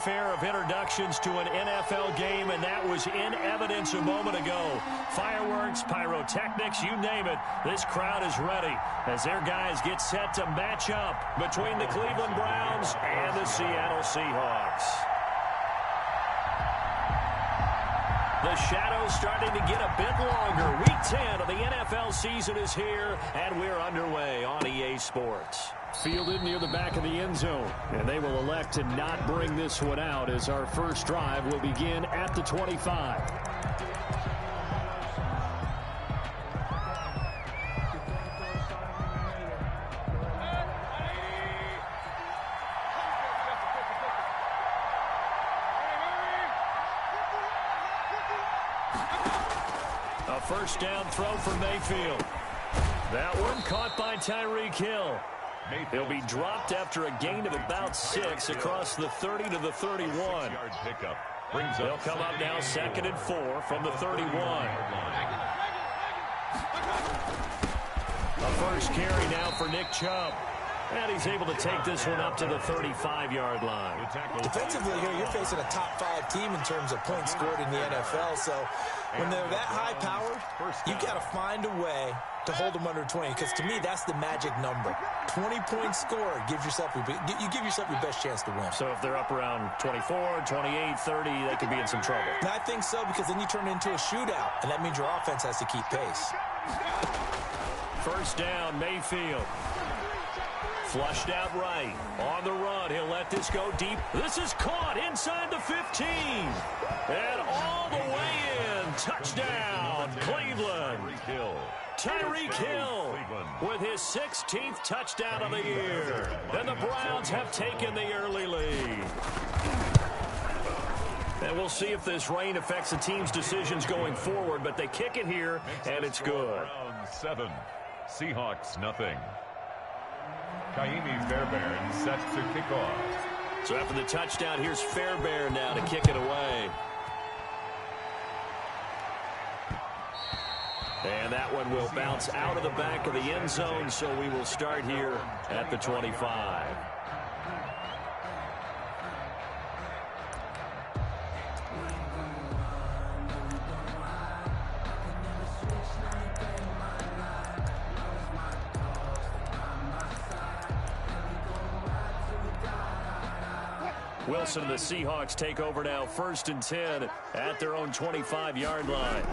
Fair of introductions to an NFL game, and that was in evidence a moment ago. Fireworks, pyrotechnics, you name it. This crowd is ready as their guys get set to match up between the Cleveland Browns and the Seattle Seahawks. The shadow's starting to get a bit longer. Week 10 of the NFL season is here, and we're underway on EA Sports. Fielded near the back of the end zone, and they will elect to not bring this one out as our first drive will begin at the 25. A first down throw for Mayfield. That one caught by Tyreek Hill. He'll be dropped after a gain of about 6 across the 30 to the 31. They'll come up now 2nd and 4 from the 31. A first carry now for Nick Chubb. And he's able to take this one up to the 35-yard line. Defensively here, you're facing a top-5 team in terms of points scored in the NFL. So when they're that high-powered, you got to find a way to hold them under 20. Because to me, that's the magic number. 20 points scored gives yourself your best chance to win. So if they're up around 24, 28, 30, they could be in some trouble. And I think so, because then you turn it into a shootout, and that means your offense has to keep pace. First down, Mayfield. Flushed out right. On the run, he'll let this go deep. This is caught inside the 15. And all the way in. Touchdown, Cleveland. Tyreek Hill with his 16th touchdown of the year. And the Browns have taken the early lead. And we'll see if this rain affects the team's decisions going forward, but they kick it here, and it's good. Round 7, Seahawks nothing. Kaimi Fairbairn set to kick off. So after the touchdown, here's Fairbairn now to kick it away. And that one will bounce out of the back of the end zone, so we will start here at the 25. Wilson and the Seahawks take over now, 1st and 10 at their own 25-yard line.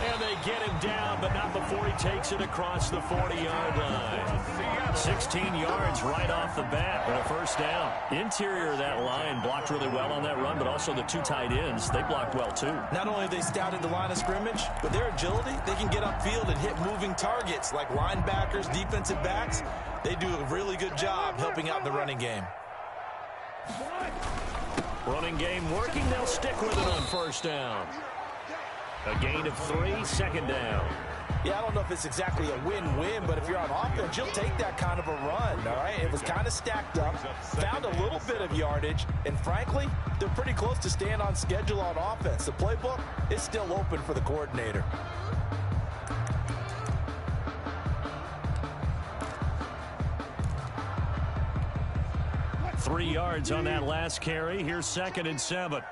And they get him down, but not before he takes it across the 40-yard line. 16 yards right off the bat and a first down. Interior of that line blocked really well on that run, but also the 2 tight ends, they blocked well too. Not only have they scouted the line of scrimmage, but their agility, they can get upfield and hit moving targets like linebackers, defensive backs. They do a really good job helping out in the running game. Running game working. They'll stick with it on first down. A gain of 3, 2nd down. Yeah, I don't know if it's exactly a win-win, but if you're on offense, you'll take that kind of a run, all right? It was kind of stacked up, found a little bit of yardage, and frankly, they're pretty close to staying on schedule on offense. The playbook is still open for the coordinator. Three yards on that last carry. Here's 2nd and 7.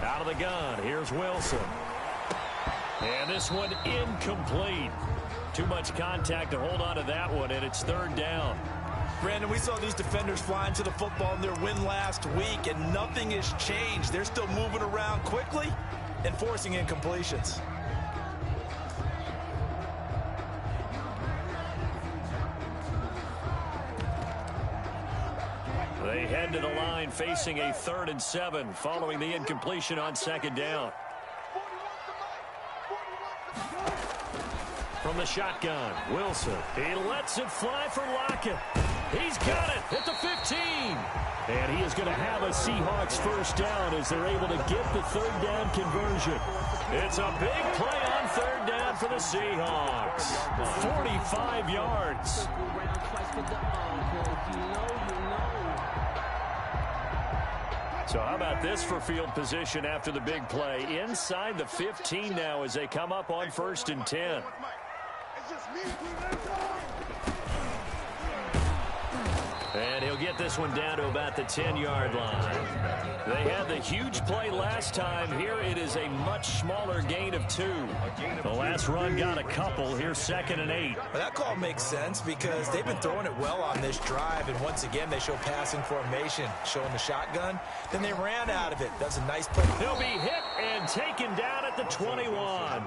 Out of the gun. Here's Wilson. And this one incomplete. Too much contact to hold on to that one, and it's 3rd down. Brandon, we saw these defenders flying to the football in their win last week, and nothing has changed. They're still moving around quickly and forcing incompletions. They head to the line facing a 3rd and 7 following the incompletion on 2nd down. From the shotgun, Wilson. He lets it fly for Lockett. He's got it at the 15. And he is going to have a Seahawks first down as they're able to get the 3rd down conversion. It's a big play on 3rd down for the Seahawks. 45 yards. So how about this for field position after the big play? Inside the 15 now as they come up on 1st and 10. And he'll get this one down to about the 10-yard line. They had the huge play last time. Here it is a much smaller gain of 2. The last run got a couple. Here's 2nd and 8. Well, that call makes sense because they've been throwing it well on this drive, and once again they show passing formation, showing the shotgun. Then they ran out of it. That's a nice play. He'll be hit and taken down at the 21.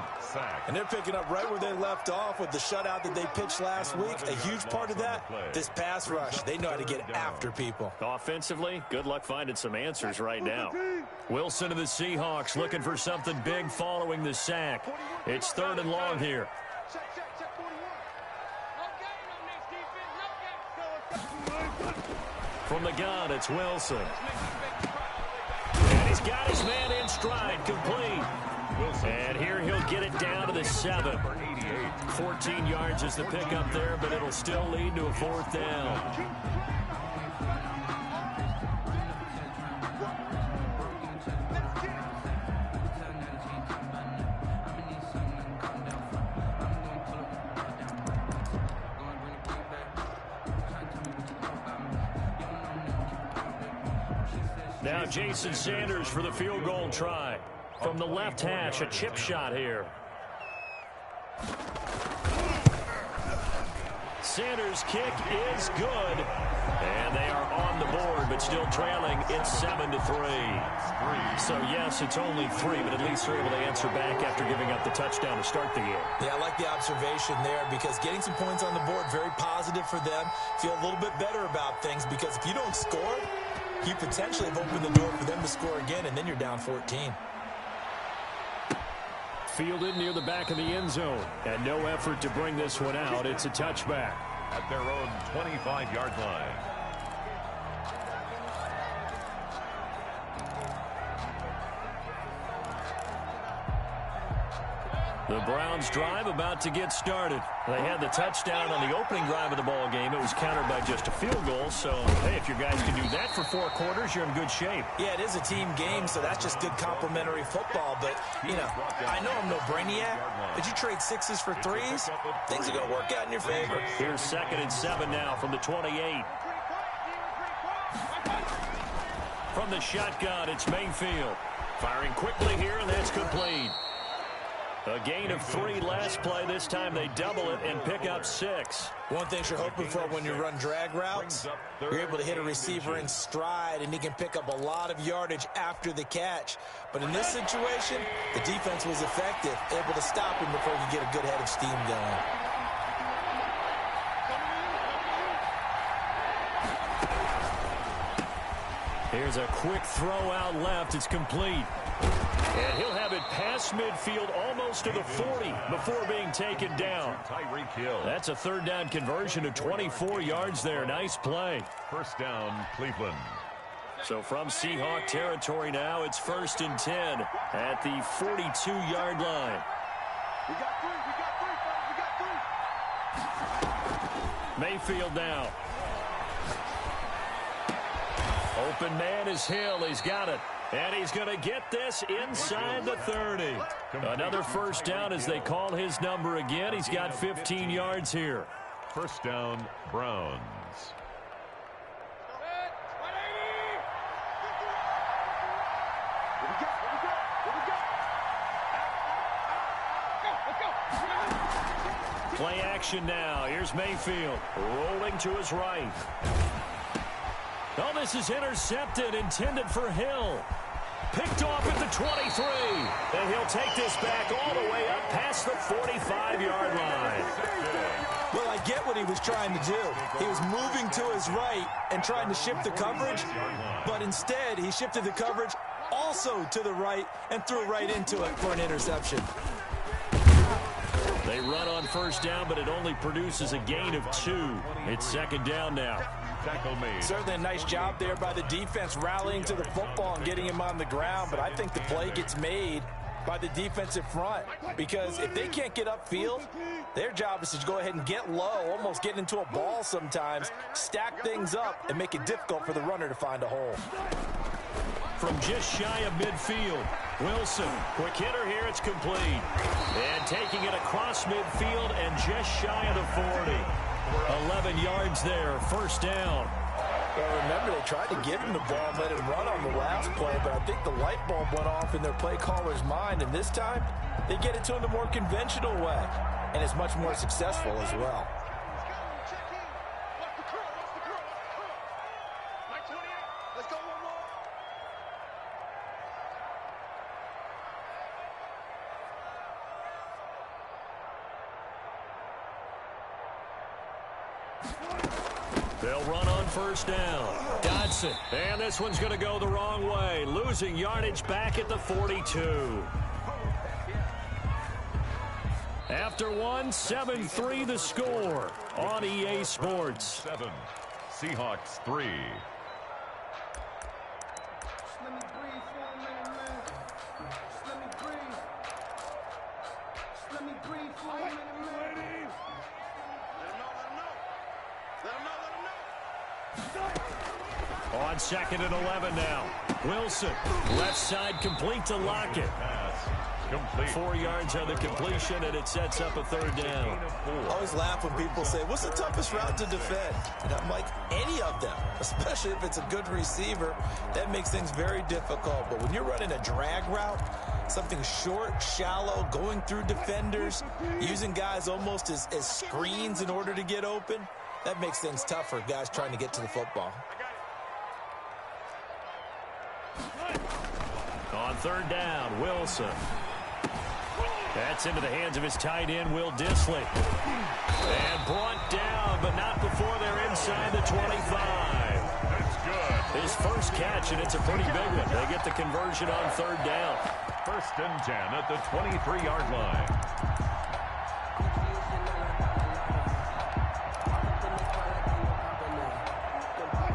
And they're picking up right where they left off with the shutout that they pitched last week. A huge part of that, this pass rush. They know how to get after people. Offensively, good luck finding some answers right now. Wilson of the Seahawks looking for something big following the sack. It's 3rd and long here. From the gun, it's Wilson. And he's got his man in stride, complete. And here he'll get it down to the 7. 14 yards is the pickup there, but it'll still lead to a 4th down. Now Jason Sanders for the field goal try. From the left hash, a chip shot here. Sanders' kick is good. And they are on the board, but still trailing. It's 7-3. So, yes, it's only 3, but at least they're able to answer back after giving up the touchdown to start the game. Yeah, I like the observation there because getting some points on the board, very positive for them. Feel a little bit better about things because if you don't score, you potentially have opened the door for them to score again, and then you're down 14. Fielded near the back of the end zone, and no effort to bring this one out. It's a touchback. At their own 25-yard line. The Browns drive about to get started. They had the touchdown on the opening drive of the ball game. It was countered by just a field goal. So, hey, if your guys can do that for 4 quarters, you're in good shape. Yeah, it is a team game, so that's just good complementary football. But, you know, I know I'm no brainiac, but you trade 6s for 3s, things are going to work out in your favor. Here's 2nd and 7 now from the 28. From the shotgun, it's Mayfield. Firing quickly here, and that's complete. A gain of 3 last play. This time they double it and pick up 6. One thing you're hoping for when you run drag routes, you're able to hit a receiver in stride, and he can pick up a lot of yardage after the catch. But in this situation, the defense was effective, able to stop him before he could get a good head of steam going. Here's a quick throw out left. It's complete. And he'll have it past midfield almost to the 40 before being taken down. That's a 3rd down conversion of 24 yards there. Nice play. 1st down, Cleveland. So from Seahawk territory now, it's 1st and 10 at the 42-yard line. We got 3. Mayfield now. Open man is Hill. He's got it. And he's going to get this inside the 30. Another 1st down as they call his number again. He's got 15 yards here. 1st down, Browns. Play action now. Here's Mayfield rolling to his right. Oh, this is intercepted, intended for Hill. Picked off at the 23. And he'll take this back all the way up past the 45-yard line. Well, I get what he was trying to do. He was moving to his right and trying to shift the coverage, but instead he shifted the coverage also to the right and threw right into it for an interception. They run on 1st down, but it only produces a gain of 2. It's 2nd down now. Tackle made. Certainly a nice job there by the defense rallying to the football and getting him on the ground, but I think the play gets made by the defensive front because if they can't get upfield, their job is to go ahead and get low, almost get into a ball sometimes, stack things up, and make it difficult for the runner to find a hole. from just shy of midfield. Wilson, quick hitter here, it's complete. And taking it across midfield and just shy of the 40. 11 yards there, first down. Well, remember, they tried to give him the ball and let him run on the last play, but I think the light bulb went off in their play caller's mind, and this time they get it to him the more conventional way, and it's much more successful as well. They'll run on first down. Dodson. And this one's going to go the wrong way. Losing yardage back at the 42. After 7-3 the score on EA Sports. 7. Seahawks 3. On 2nd and 11 now. Wilson, left side complete to Lockett. Pass complete. 4 yards on the completion, and it sets up a third down. I always laugh when people say, what's the toughest route to defend? And I'm like, any of them, especially if it's a good receiver. That makes things very difficult. But when you're running a drag route, something short, shallow, going through defenders, using guys almost as screens in order to get open, that makes things tough for guys trying to get to the football. On third down, Wilson. That's into the hands of his tight end, Will Dissly. And brought down, but not before they're inside the 25. That's good. His first catch, and it's a pretty big one. They get the conversion on third down. 1st and 10 at the 23-yard line.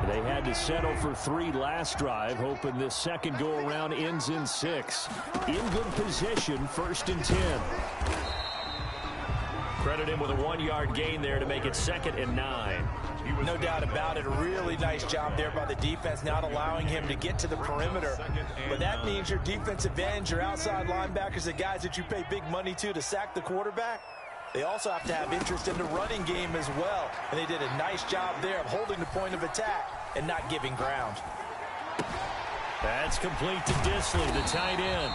They had to settle for 3 last drive, hoping this second go-around ends in 6. In good position, 1st and 10. Credit him with a 1-yard gain there to make it 2nd and 9. No doubt about it. A really nice job there by the defense, not allowing him to get to the perimeter. But that means your defensive ends, your outside linebackers, the guys that you pay big money to sack the quarterback, they also have to have interest in the running game as well. And they did a nice job there of holding the point of attack and not giving ground. That's complete to Dissly, the tight end.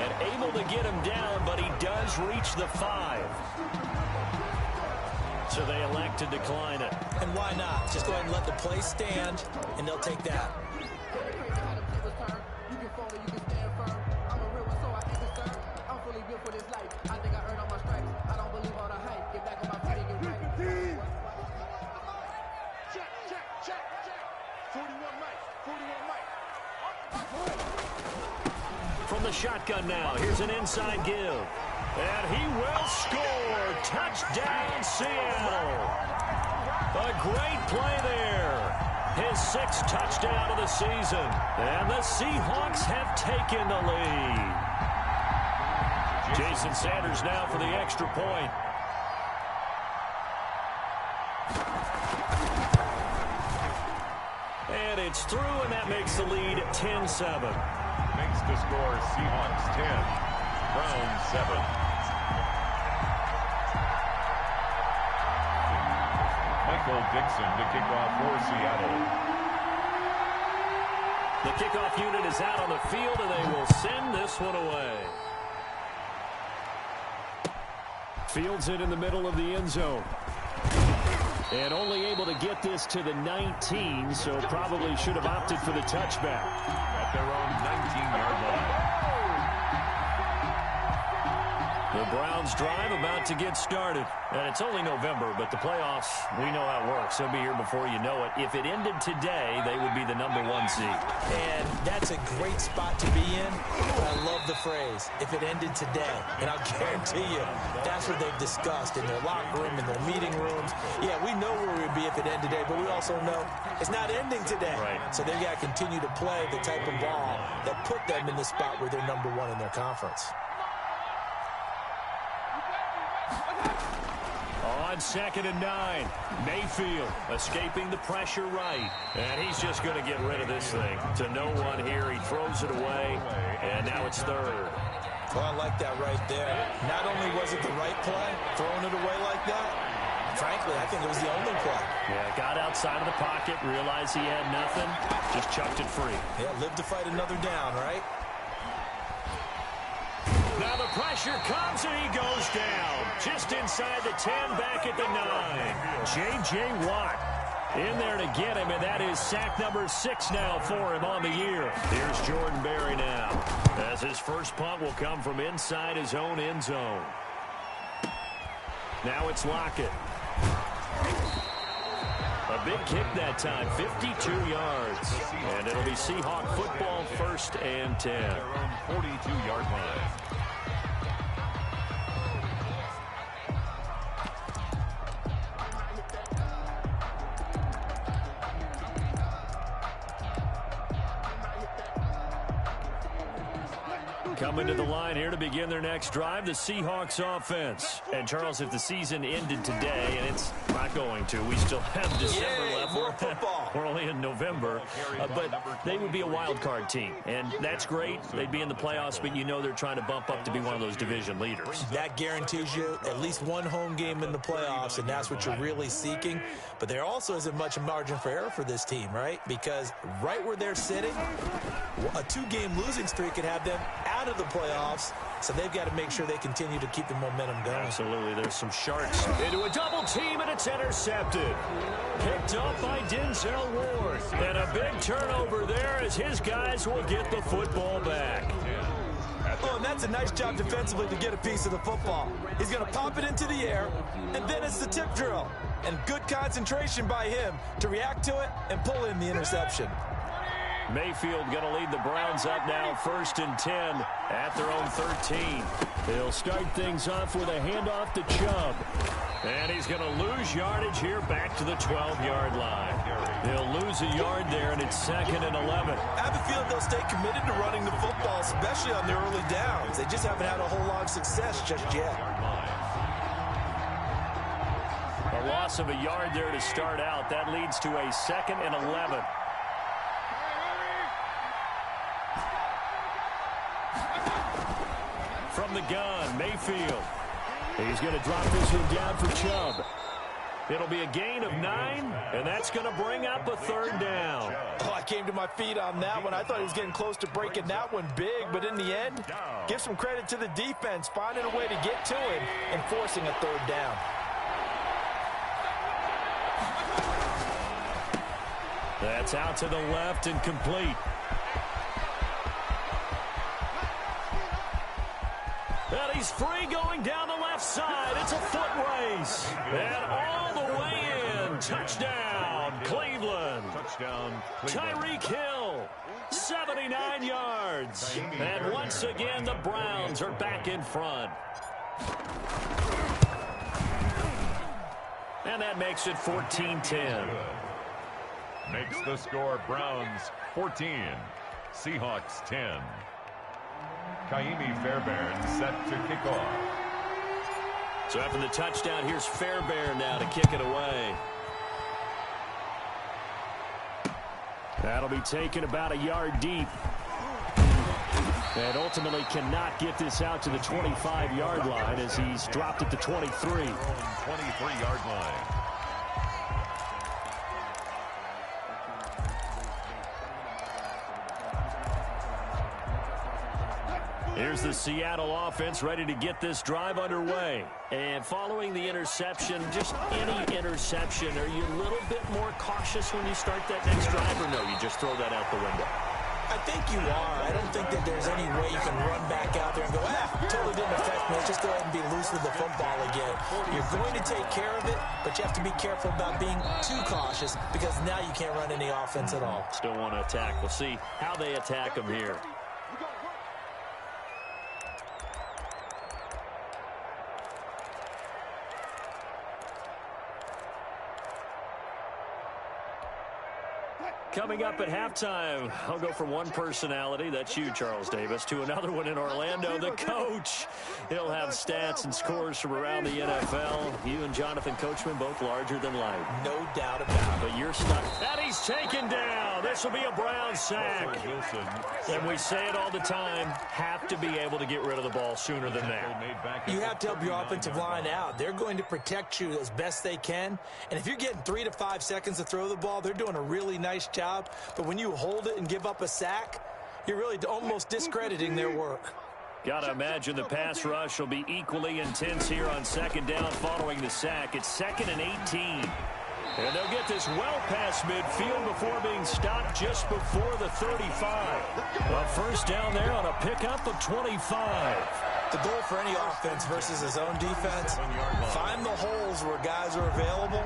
And able to get him down, but he does reach the 5. So they elect to decline it. And why not? Just go ahead and let the play stand, and they'll take that. From the shotgun now, here's an inside give. And he will score. Touchdown, Seattle. A great play there. His 6th touchdown of the season. And the Seahawks have taken the lead. Jason Sanders now for the extra point. And it's through, and that makes the lead 10-7. Makes the score Seahawks 10, Browns 7. Michael Dixon to kick off for Seattle. The kickoff unit is out on the field, and they will send this one away. Fields it in the middle of the end zone. And only able to get this to the 19, so probably should have opted for the touchback. At their own 19-yard line. The Browns drive about to get started. And it's only November, but the playoffs, we know how it works. They'll be here before you know it. If it ended today, they would be the #1 seed. And that's a great spot to be in. I love the phrase, if it ended today. And I'll guarantee you, that's what they've discussed in their locker room, in their meeting rooms. Yeah, we know where we would be if it ended today, but we also know it's not ending today. Right. So they've got to continue to play the type of ball that put them in the spot where they're #1 in their conference. On On 2nd and 9, Mayfield escaping the pressure right. And he's just going to get rid of this thing. To no one here, he throws it away, and now it's 3rd. Well, I like that right there. Not only was it the right play, throwing it away like that, frankly, I think it was the only play. Yeah, got outside of the pocket, realized he had nothing, just chucked it free. Yeah, live to fight another down, right? Now the pressure comes and he goes down. Just inside the 10, back at the 9. J.J. Watt in there to get him, and that is sack number 6 now for him on the year. Here's Jordan Berry now, as his first punt will come from inside his own end zone. Now it's Lockett. A big kick that time, 52 yards. And it'll be Seahawk football, 1st and 10. Their own 42-yard line. Coming to the line here to begin their next drive, the Seahawks offense. And, Charles, if the season ended today, and it's not going to, we still have December left. More football. We're only in November. But they would be a wild card team. And that's great. They'd be in the playoffs, but you know they're trying to bump up to be one of those division leaders. That guarantees you at least one home game in the playoffs, and that's what you're really seeking. But there also isn't much margin for error for this team, right? Because right where they're sitting, a 2-game losing streak could have them out of the playoffs, so they've got to make sure they continue to keep the momentum going. Absolutely. There's some sharks into a double team, and it's intercepted. Picked up by Denzel Ward. And a big turnover there as his guys will get the football back. Oh, and that's a nice job defensively to get a piece of the football. He's going to pop it into the air, and then it's the tip drill. And good concentration by him to react to it and pull in the interception. Mayfield going to lead the Browns up now, 1st and 10 at their own 13. They'll start things off with a handoff to Chubb. And he's going to lose yardage here back to the 12-yard line. They'll lose a yard there, and it's 2nd and 11. I have a feeling they'll stay committed to running the football, especially on the early downs. They just haven't had a whole lot of success just yet. A loss of a yard there to start out. That leads to a 2nd and 11. From the gun, Mayfield. He's going to drop this one down for Chubb. It'll be a gain of 9, and that's going to bring up a 3rd down. Oh, I came to my feet on that one. I thought he was getting close to breaking that one big, but in the end, give some credit to the defense, finding a way to get to him and forcing a 3rd down. That's out to the left and complete. And he's free going down the left side. It's a foot race. And all the way in. Touchdown, Cleveland. Touchdown, Cleveland. Tyreek Hill, 79 yards. And once again, the Browns are back in front. And that makes it 14-10. Makes the score Browns 14, Seahawks 10. Kaimi Fairbairn set to kick off. So after the touchdown, here's Fairbairn now to kick it away. That'll be taken about a yard deep. And ultimately cannot get this out to the 25-yard line as he's dropped at the 23. 23-yard line. Here's the Seattle offense ready to get this drive underway. And following the interception, just any interception, are you a little bit more cautious when you start that next drive, or no, you just throw that out the window? I think you are. I don't think that there's any way you can run back out there and go, totally didn't affect me. Let's just go ahead and be loose with the football again. You're going to take care of it, but you have to be careful about being too cautious because now you can't run any offense at all. Still want to attack. We'll see how they attack them here. Coming up at halftime, I'll go from one personality, that's you, Charles Davis, to another one in Orlando, the coach. He'll have stats and scores from around the NFL. You and Jonathan Coachman both larger than life. No doubt about it. But you're stuck. And he's taken down. This will be a Brown sack. And we say it all the time, have to be able to get rid of the ball sooner than that. You have to help your offensive line out. They're going to protect you as best they can. And if you're getting 3 to 5 seconds to throw the ball, they're doing a really nice job. But when you hold it and give up a sack, you're really almost discrediting their work. Got to imagine the pass rush will be equally intense here on second down following the sack. It's 2nd and 18. And they'll get this well past midfield before being stopped just before the 35. A first down there on a pickup of 25. The goal for any offense versus his own defense, find the holes where guys are available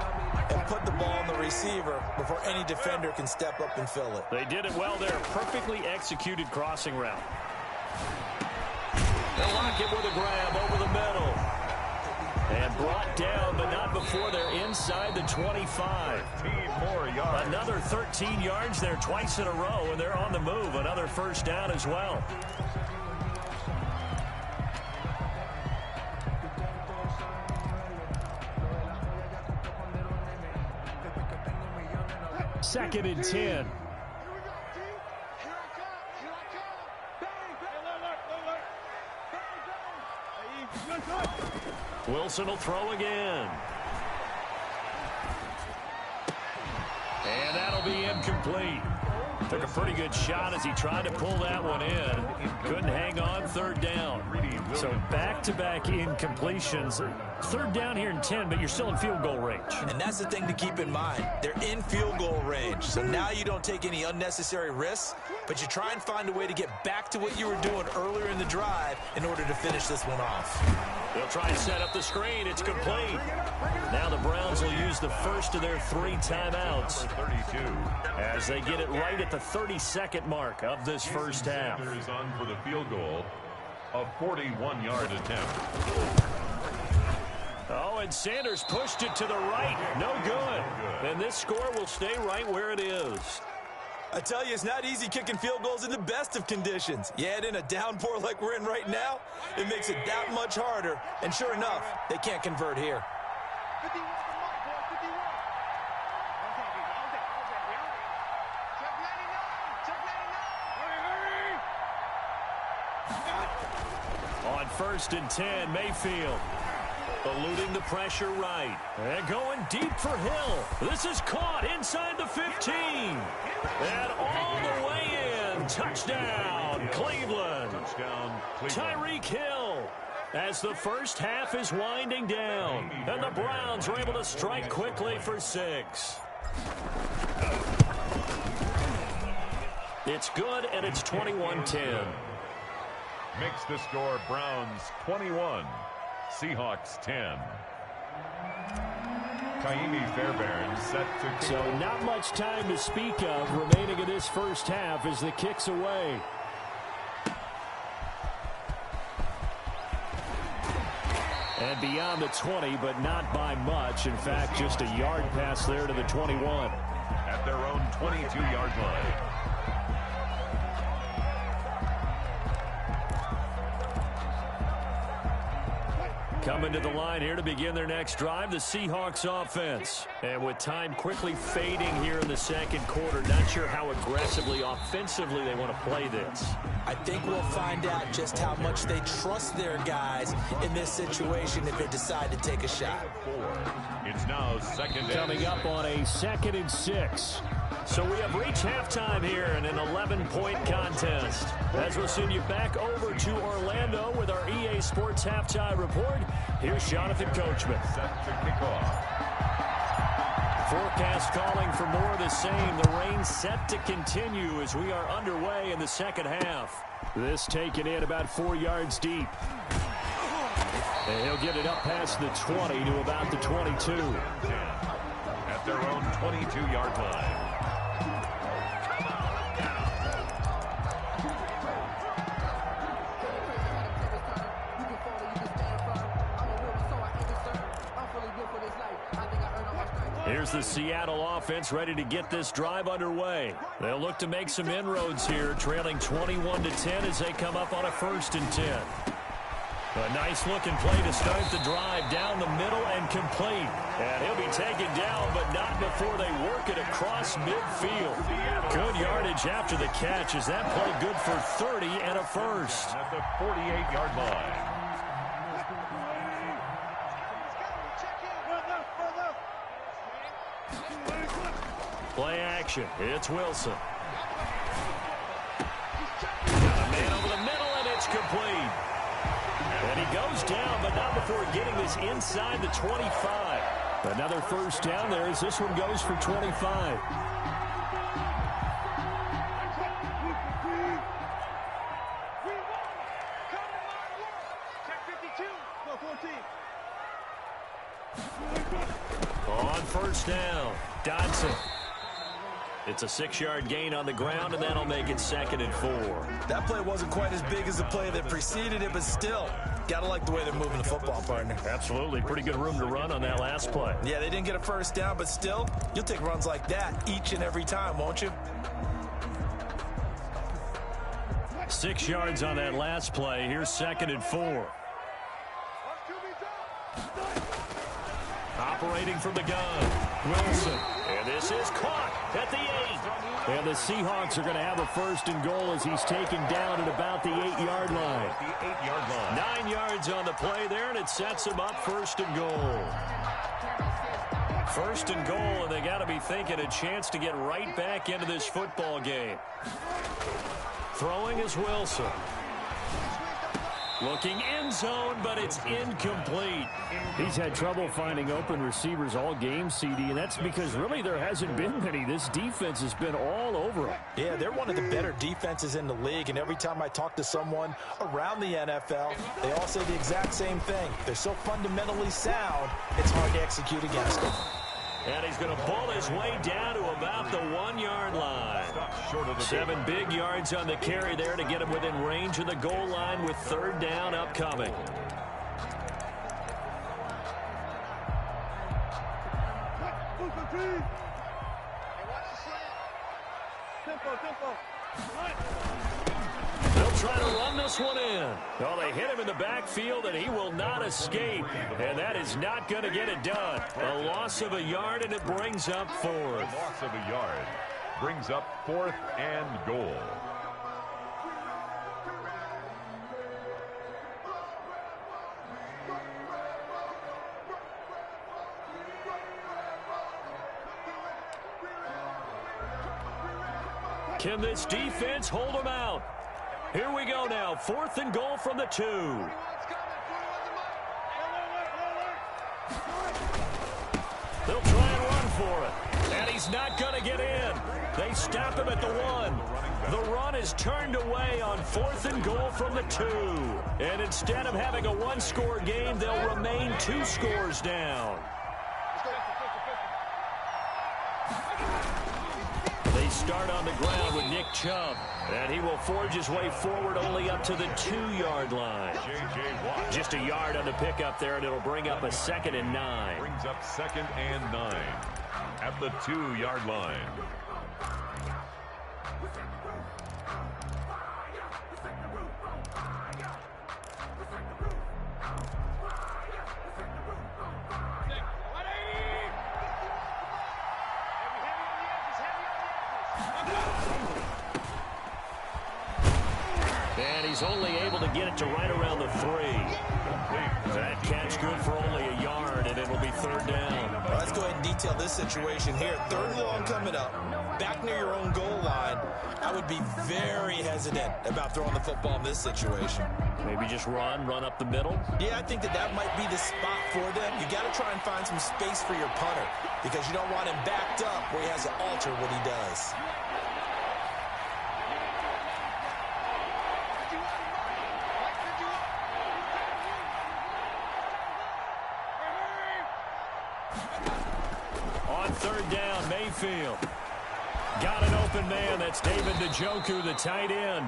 and put the ball on the receiver before any defender can step up and fill it. They did it well there. Perfectly executed crossing route. They'll lock it with a grab over the middle. And brought down, but not before they're inside the 25. 13 more yards. Another 13 yards there twice in a row, and they're on the move. Another first down as well. Second and 10. Wilson will throw again. And that'll be incomplete. Took a pretty good shot as he tried to pull that one in. Couldn't hang on, third down. So back-to-back incompletions. Third down here in 10, but you're still in field goal range. And that's the thing to keep in mind. They're in field goal range. So now you don't take any unnecessary risks, but you try and find a way to get back to what you were doing earlier in the drive in order to finish this one off. They'll try and set up the screen. It's complete. Now the Browns will use the first of their 3 timeouts 32. as they get it right at the 32nd mark of this first half. Is on for the field goal, a 41-yard attempt. Oh, and Sanders pushed it to the right. No good. And this score will stay right where it is. I tell you, it's not easy kicking field goals in the best of conditions. You add in a downpour like we're in right now, it makes it that much harder. And sure enough, they can't convert here. On 1st and 10, Mayfield eluding the pressure right. And going deep for Hill. This is caught inside the 15. And all the way in. Touchdown, Cleveland. Touchdown, Cleveland. Tyreek Hill. As the first half is winding down. And the Browns are able to strike quickly for 6. It's good, and it's 21-10. Makes the score Browns 21, Seahawks 10. Kaimi Fairbairn set to... So not much time to speak of remaining in this first half as the kick's away. And beyond the 20, but not by much. In fact, just a yard pass there to the 21. At their own 22-yard line. Coming to the line here to begin their next drive, the Seahawks offense. And with time quickly fading here in the second quarter, not sure how aggressively, offensively they want to play this. I think we'll find out just how much they trust their guys in this situation if they decide to take a shot. It's now second. Coming up on a 2nd and 6. So we have reached halftime here in an 11-point contest. As we'll send you back over to Orlando with our EA Sports Halftime Report, here's Jonathan Coachman. Set to kick off. Forecast calling for more of the same. The rain set to continue as we are underway in the second half. This taken in about 4 yards deep. And he'll get it up past the 20 to about the 22. At their own 22-yard line. Here's the Seattle offense ready to get this drive underway. They'll look to make some inroads here, trailing 21-10 as they come up on a 1st and 10. A nice-looking play to start the drive down the middle and complete. And he'll be taken down, but not before they work it across midfield. Good yardage after the catch. Is that play good for 30 and a 1st? At the 48-yard line. Play action. It's Wilson. Got a man over the middle, and it's complete. And he goes down, but not before getting this inside the 25. Another 1st down there as this one goes for 25. On 1st down, Dodson. It's a 6-yard gain on the ground, and that'll make it 2nd and 4. That play wasn't quite as big as the play that preceded it, but still, gotta like the way they're moving the football, partner. Absolutely. Pretty good room to run on that last play. Yeah, they didn't get a 1st down, but still, you'll take runs like that each and every time, won't you? 6 yards on that last play. Here's 2nd and 4. Operating from the gun, Wilson. And this is caught at the 8. And the Seahawks are going to have a 1st and goal as he's taken down at about the 8-yard line. The 8-yard line. 9 yards on the play there, and it sets him up 1st and goal. 1st and goal, and they got to be thinking a chance to get right back into this football game. Throwing is Wilson. Looking end zone, but it's incomplete. He's had trouble finding open receivers all game, CD, and that's because really there hasn't been many. This defense has been all over him. Yeah, they're one of the better defenses in the league, and every time I talk to someone around the NFL, they all say the exact same thing. They're so fundamentally sound, it's hard to execute against them. And he's going to pull his way down to about the 1-yard line. 7 big yards on the carry there to get him within range of the goal line with 3rd down upcoming. They'll try to run this one in. Well, they hit him in the backfield, and he will not escape. And that is not going to get it done. A loss of a yard, and it brings up 4th. Loss of a yard brings up 4th and goal. Can this defense hold them out? Here we go now. 4th and goal from the 2. They'll try and run for it. And he's not going to get in. They stop him at the 1. The run is turned away on 4th and goal from the 2. And instead of having a 1-score game, they'll remain 2 scores down. They start on the ground with Nick Chubb. And he will forge his way forward only up to the 2-yard line. Just a yard on the pickup there, and it'll bring up a 2nd and 9. Brings up 2nd and 9 at the 2-yard line. And he's only able to get it to right around the 3. That catch good for only a yard, and it'll be 3rd down. Well, let's go ahead and detail this situation here. 3rd and long coming up, back near your own goal line. I would be very hesitant about throwing the football in this situation. Maybe just run up the middle? Yeah, I think that might be the spot for them. You got to try and find some space for your punter because you don't want him backed up where he has to alter what he does. On 3rd down, Mayfield. Got an open man. That's David Njoku, the tight end.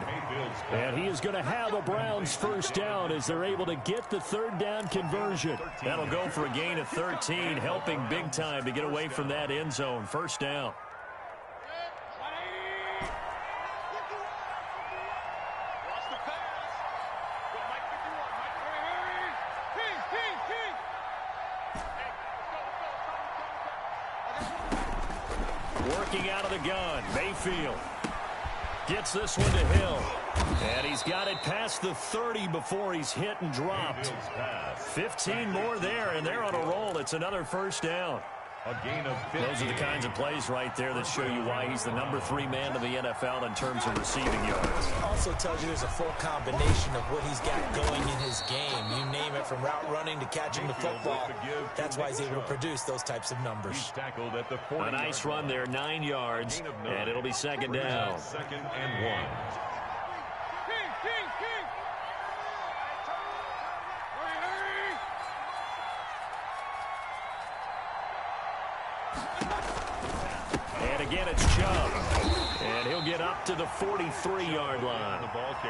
And he is going to have a Browns first down as they're able to get the third down conversion. That'll go for a gain of 13, helping big time to get away from that end zone. First down. Working out of the gun, Mayfield gets this one to Hill. And he's got it past the 30 before he's hit and dropped. 15 more there, and they're on a roll. It's another first down. A gain of 15. Those are the kinds of plays right there that show you why he's the number 3 man of the NFL in terms of receiving yards. Also tells you there's a full combination of what he's got going in his game. You name it, from route running to catching the football. That's why he's able to produce those types of numbers. He's tackled at the 40. A nice run there, 9 yards, and it'll be second down. Second and 1. And again, it's Chubb. And he'll get up to the 43-yard line.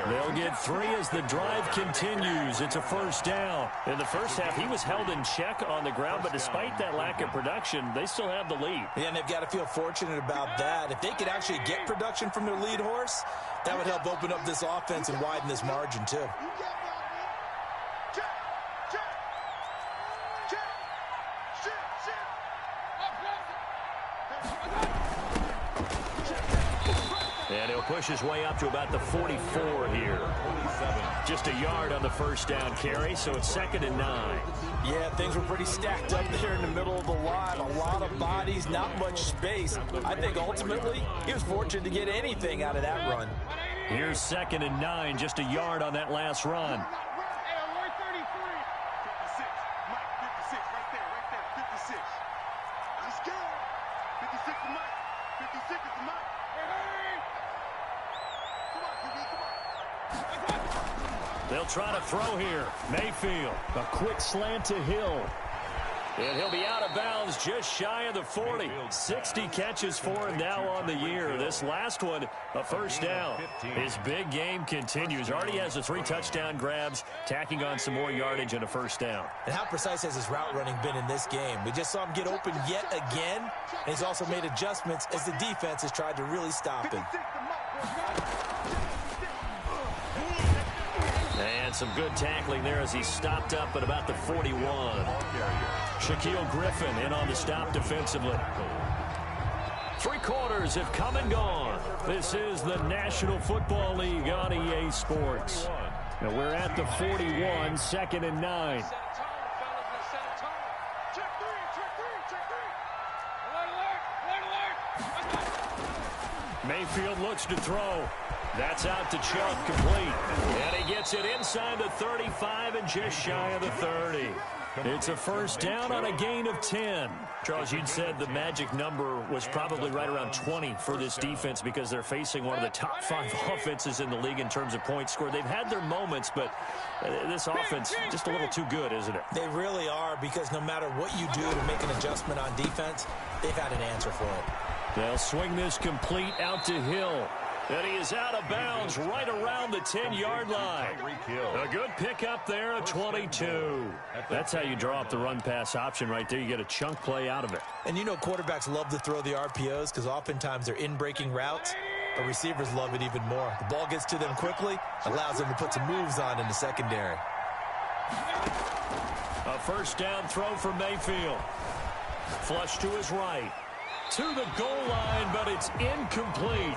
They'll get 3 as the drive continues. It's a first down. In the first half, he was held in check on the ground, but despite that lack of production, they still have the lead. Yeah, and they've got to feel fortunate about that. If they could actually get production from their lead horse, that would help open up this offense and widen this margin, too. And he'll push his way up to about the 44 here. Just a yard on the first down carry, so it's second and 9. Yeah, things were pretty stacked up there in the middle of the line. A lot of bodies, not much space. I think ultimately he was fortunate to get anything out of that run. Here's second and 9, just a yard on that last run. They'll try to throw here. Mayfield, a quick slant to Hill. And he'll be out of bounds just shy of the 40. 60 catches for him now on the year. This last one, a first down. His big game continues. Already has the 3 touchdown grabs, tacking on some more yardage and a first down. And how precise has his route running been in this game? We just saw him get open yet again. And he's also made adjustments as the defense has tried to really stop him. And some good tackling there as he stopped up at about the 41. Shaquille Griffin in on the stop defensively. 3 quarters have come and gone. This is the National Football League on EA Sports. Now we're at the 41, second and 9. Mayfield looks to throw. That's out to Chubb, complete. And he gets it inside the 35 and just shy of the 30. It's a first down on a gain of 10. Charles, you'd said the magic number was probably right around 20 for this defense because they're facing one of the top 5 offenses in the league in terms of points scored. They've had their moments, but this offense just a little too good, isn't it? They really are, because no matter what you do to make an adjustment on defense, they've had an answer for it. They'll swing this complete out to Hill. And he is out of bounds right around the 10-yard line. A good pickup there at 22. That's how you draw up the run-pass option right there. You get a chunk play out of it. And you know quarterbacks love to throw the RPOs because oftentimes they're in-breaking routes, but receivers love it even more. The ball gets to them quickly, allows them to put some moves on in the secondary. A first down throw for Mayfield. Flush to his right. To the goal line, but it's incomplete.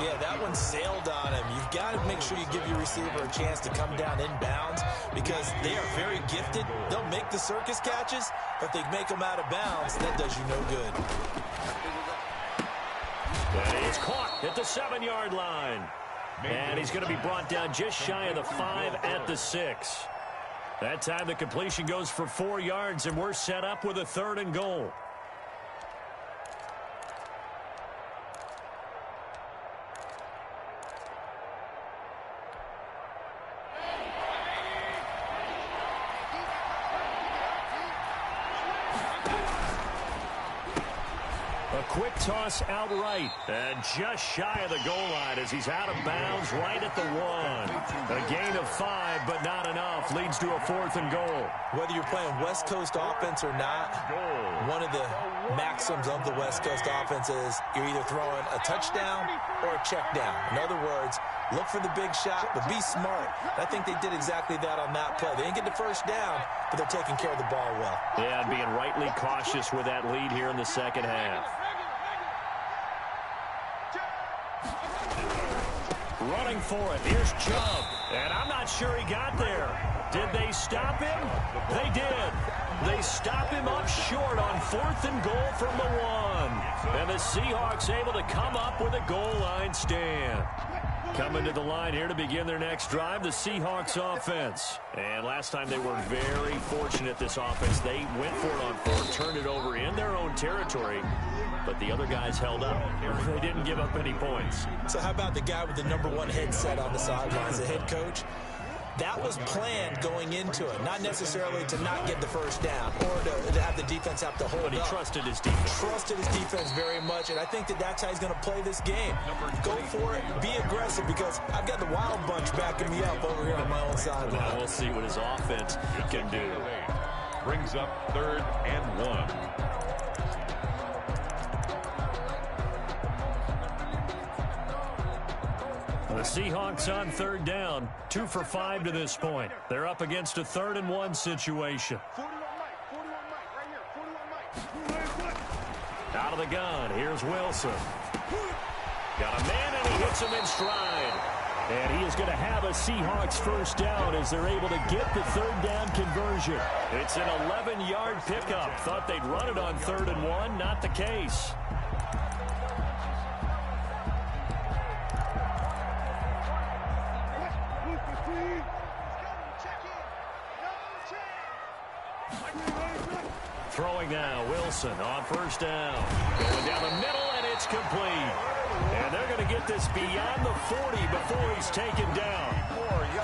Yeah, that one sailed on him. You've got to make sure you give your receiver a chance to come down inbounds because they are very gifted. They'll make the circus catches, but if they make them out of bounds, that does you no good. And he's caught at the 7-yard line. And he's going to be brought down just shy of the 5 at the 6. That time the completion goes for 4 yards, and we're set up with a 3rd and goal. A quick toss outright, and just shy of the goal line as he's out of bounds right at the 1. A gain of 5, but not enough. Leads to a 4th and goal. Whether you're playing West Coast offense or not, one of the maxims of the West Coast offense is you're either throwing a touchdown or a check down. In other words, look for the big shot, but be smart. I think they did exactly that on that play. They didn't get the first down, but they're taking care of the ball well. Yeah, and being rightly cautious with that lead here in the second half. Running for it. Here's Chubb. And I'm not sure he got there. Did they stop him? They did. They stop him up short on 4th and goal from the 1. And the Seahawks able to come up with a goal line stand. Coming to the line here to begin their next drive, the Seahawks offense. And last time they were very fortunate, this offense. They went for it on 4, turned it over in their own territory, but the other guys held up. They didn't give up any points. So how about the guy with the #1 headset on the sidelines, the head coach? That was planned going into it, not necessarily to not get the first down or to have the defense have to hold up. But he trusted his defense. Trusted his defense very much, and I think that's how he's going to play this game. Go for it, be aggressive, because I've got the wild bunch backing me up over here on my own sideline. Now we'll see what his offense can do. Brings up 3rd and 1. The Seahawks on 3rd down, 2 for 5 to this point. They're up against a 3rd and 1 situation. 41 right here, 41 Out of the gun, here's Wilson. Got a man, and he hits him in stride. And he is going to have a Seahawks first down as they're able to get the 3rd down conversion. It's an 11-yard pickup. Thought they'd run it on 3rd and 1. Not the case. Throwing now, Wilson on 1st down. Going down the middle, and it's complete. And they're going to get this beyond the 40 before he's taken down.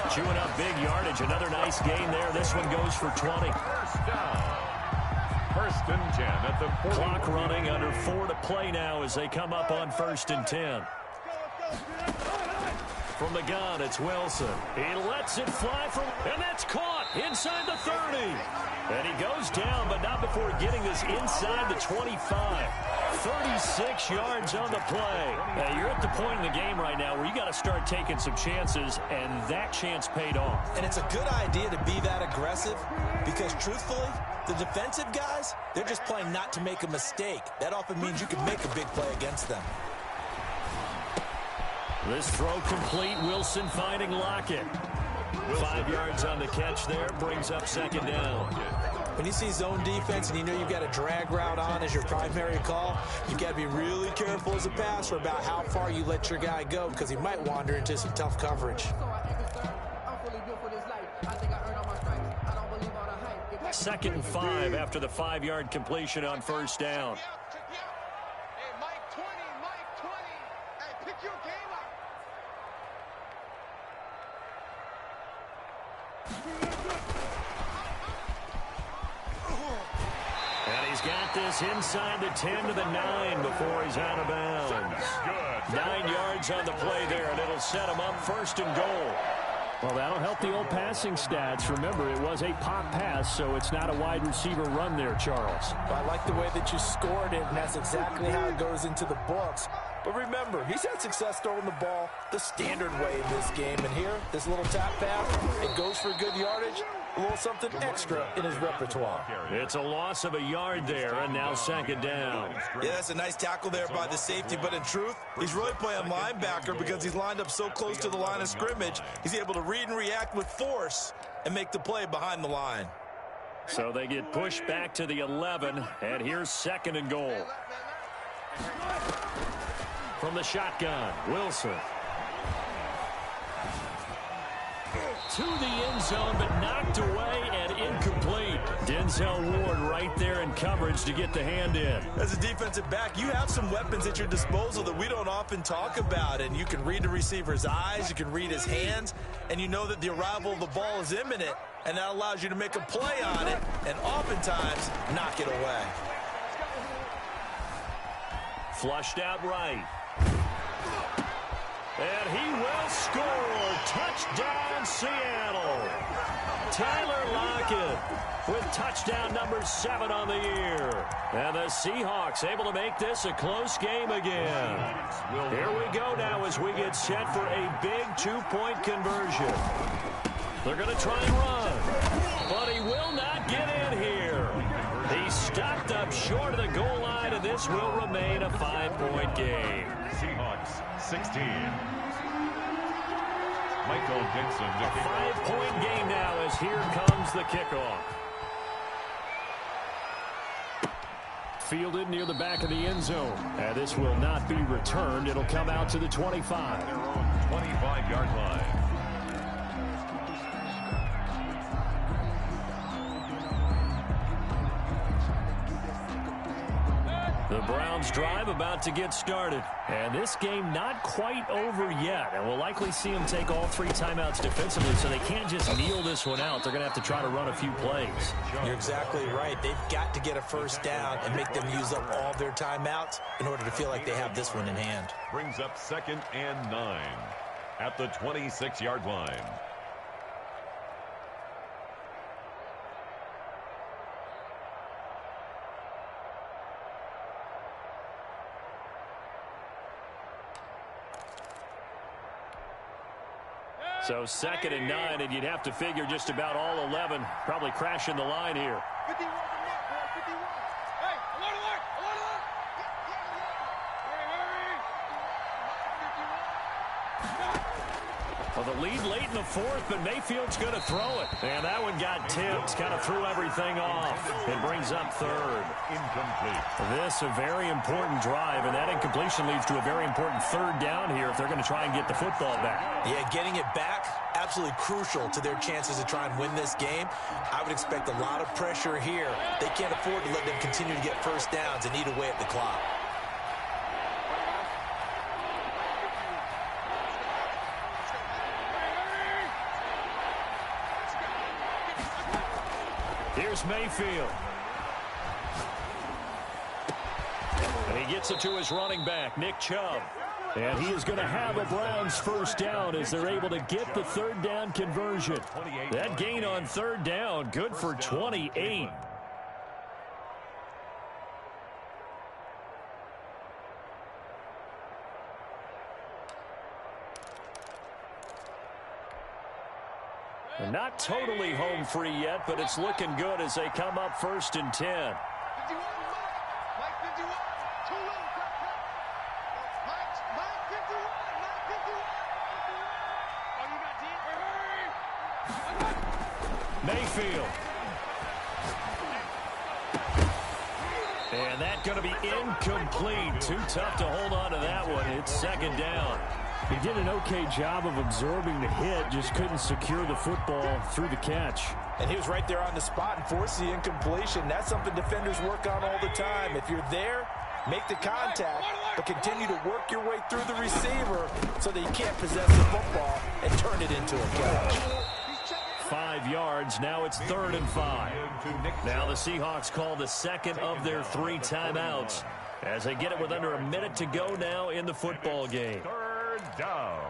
Chewing up big yardage. Another nice gain there. This one goes for 20. 1st down. 1st and 10 at the 40. Clock running, under 4 to play now as they come up on 1st and 10. From the gun, it's Wilson. He lets it fly and that's caught inside the 30. And he goes down, but not before getting this inside the 25. 36 yards on the play. Now, you're at the point in the game right now where you got to start taking some chances, and that chance paid off. And it's a good idea to be that aggressive because, truthfully, the defensive guys, they're just playing not to make a mistake. That often means you can make a big play against them. This throw complete. Wilson finding Lockett. 5 yards on the catch there. Brings up 2nd down. When you see zone defense and you know you've got a drag route on as your primary call, you've got to be really careful as a passer about how far you let your guy go because he might wander into some tough coverage. 2nd and 5 after the 5-yard completion on 1st down. Hey, Mike 20. Hey, pick your game up. And he's got this inside the 10 to the 9 before he's out of bounds. 9 yards on the play there, and it'll set him up 1st and goal. Well, that'll help the old passing stats. Remember, it was a pop pass, so it's not a wide receiver run there, Charles. Well, I like the way that you scored it, and that's exactly how it goes into the books. But remember, he's had success throwing the ball the standard way in this game. And here, this little tap pass, it goes for good yardage, a little something extra in his repertoire. It's a loss of a yard there, and now 2nd down. Yeah, that's a nice tackle there by the safety, but in truth, he's really playing linebacker because he's lined up so close to the line of scrimmage, he's able to read and react with force and make the play behind the line. So they get pushed back to the 11, and here's 2nd and goal. From the shotgun, Wilson. To the end zone, but knocked away and incomplete. Denzel Ward right there in coverage to get the hand in. As a defensive back, you have some weapons at your disposal that we don't often talk about, and you can read the receiver's eyes, you can read his hands, and you know that the arrival of the ball is imminent, and that allows you to make a play on it, and oftentimes knock it away. Flushed out right. And he will score. Touchdown, Seattle. Tyler Lockett with touchdown number 7 on the year. And the Seahawks able to make this a close game again. Here we go now as we get set for a big 2-point conversion. They're going to try and run, but he will not get in here. He's stopped up short of the goal line, and this will remain a 5-point game. Seahawks 16. Michael Vincent. A 5-point game now as here comes the kickoff. Fielded near the back of the end zone. And this will not be returned. It'll come out to the 25. Their own 25-yard line. The Browns drive about to get started. And this game not quite over yet. And we'll likely see them take all 3 timeouts defensively, so they can't just kneel this one out. They're going to have to try to run a few plays. You're exactly right. They've got to get a first down and make them use up all their timeouts in order to feel like they have this one in hand. Brings up 2nd and 9 at the 26-yard line. So 2nd and 9, and you'd have to figure just about all 11 probably crashing the line here. 51 from Mark, boy, 51. Hey, alert! Well, the lead late in the 4th, but Mayfield's going to throw it. And that one got tipped, kind of threw everything off. It brings up 3rd. Incomplete. This a very important drive, and that incompletion leads to a very important 3rd down here if they're going to try and get the football back. Yeah, getting it back, absolutely crucial to their chances to try and win this game. I would expect a lot of pressure here. They can't afford to let them continue to get first downs and eat away at the clock. Here's Mayfield. And he gets it to his running back, Nick Chubb. And he is going to have a Browns first down as they're able to get the 3rd down conversion. That gain on 3rd down, good for 28. Not totally home free yet, but it's looking good as they come up 1st and 10. 51, Mike 51. Too low, Mike 51. Oh, you got D? Mayfield. And that's going to be incomplete. Too tough to hold on to that one. It's 2nd down. He did an okay job of absorbing the hit, just couldn't secure the football through the catch. And he was right there on the spot and forced the incompletion. That's something defenders work on all the time. If you're there, make the contact, but continue to work your way through the receiver so that you can't possess the football and turn it into a catch. 5 yards. Now it's 3rd and 5. Now the Seahawks call the 2nd of their 3 timeouts as they get it with under a minute to go now in the football game. 3rd down.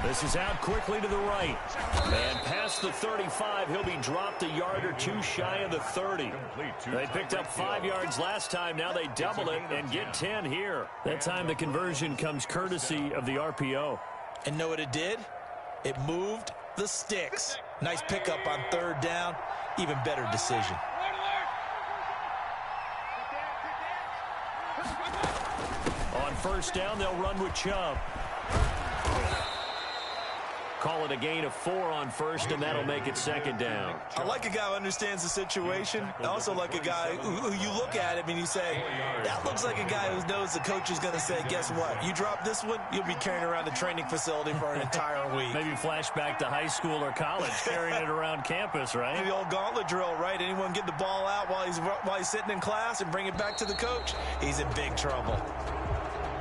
This is out quickly to the right. And past the 35, he'll be dropped a yard or 2 shy of the 30. They picked up 5 yards last time. Now they double it and get 10 here. That time the conversion comes courtesy of the RPO. And know what it did? It moved the sticks. Nice pickup on 3rd down. Even better decision. On 1st down, they'll run with Chubb. Call it a gain of 4 on 1st, and that'll make it 2nd down. I like a guy who understands the situation. I also like a guy who you look at him and you say, that looks like a guy who knows the coach is going to say, guess what? You drop this one, you'll be carrying around the training facility for an entire week. Maybe flashback to high school or college, carrying it around campus, right? The old gauntlet drill, right? Anyone get the ball out while he's sitting in class and bring it back to the coach? He's in big trouble.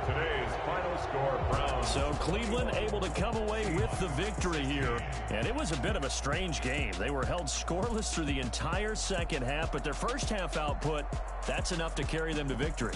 Today's final score, Browns. So Cleveland able to come away with the victory here. And it was a bit of a strange game. They were held scoreless through the entire second half, but their first half output, that's enough to carry them to victory.